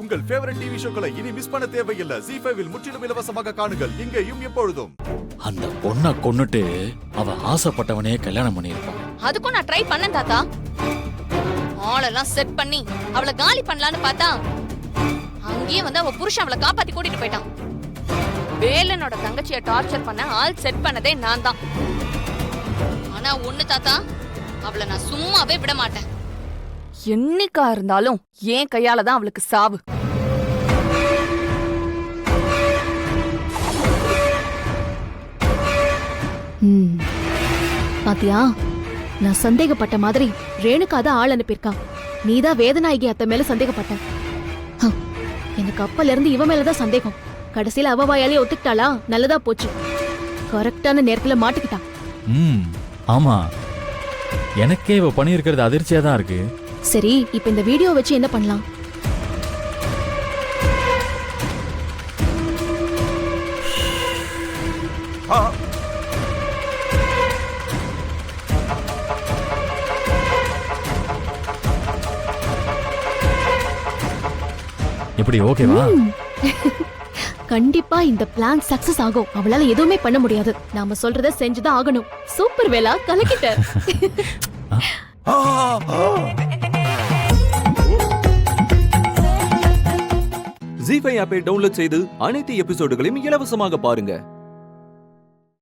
உங்கள் favourite TV ஷோக்களை இனி miss பண்ண தேவையில்லை. ZEE5 இல் முற்றிலும் இலவசமாக காணுங்கள். இங்கேயும் எப்பொழுதும். அந்த பொண்ணை கொன்னுட்டு அவ ஆசைப்பட்டவனே கல்யாணம் பண்ணிருப்பான். அதுக்கும் நான் ட்ரை பண்ணேன் தாத்தா. ஆளெல்லாம் செட் பண்ணி அவளை காலி பண்ணலான்னு பார்த்தா அங்கேயே வந்து அவ புருஷன் அவளை காப்பாத்தி கூட்டிட்டு போயிட்டான். வேலனோட தங்கச்சியை டார்ச்சர் பண்ண ஆள் செட் பண்ணதே நான் தான். ஆனா ஒண்ணு தாத்தா, அவளை நான் சும்மாவே விட மாட்டேன். என்னைக்கா இருந்தாலும் ஏன் கையால தான் அவளுக்கு சாவு. பாத்தியா, நான் சந்தேகப்பட்ட மாதிரி ரேணுகா தான் ஆள் அனுப்பியிருக்கா. நீதான் வேதநாயகி அத்தை மேல சந்தேகப்பட்ட. எனக்கு அப்பல இருந்து இவ மேலதான் சந்தேகம். கடைசியில அவ வாயாலே ஒத்துக்கிட்டாளா? நல்லதா போச்சு. கரெக்டான நேரத்துல மாட்டிக்கிட்டா. ஆமா, எனக்கே இவ பண்ணியிருக்கிறது அதிர்ச்சியா தான் இருக்கு. சரி, இப்ப இந்த வீடியோ வச்சு என்ன பண்ணலாம்? எப்படி, ஓகேவா? கண்டிப்பா இந்த பிளான் சக்சஸ் ஆகும். அவளால எதுவுமே பண்ண முடியாது. நாம சொல்றத செஞ்சுதான் ஆகணும். சூப்பர் வேலா, கலக்கிட்ட. ZEE5 ஆப்பை டவுன்லோட் செய்து அனைத்து எபிசோடுகளையும் இலவசமாக பாருங்க.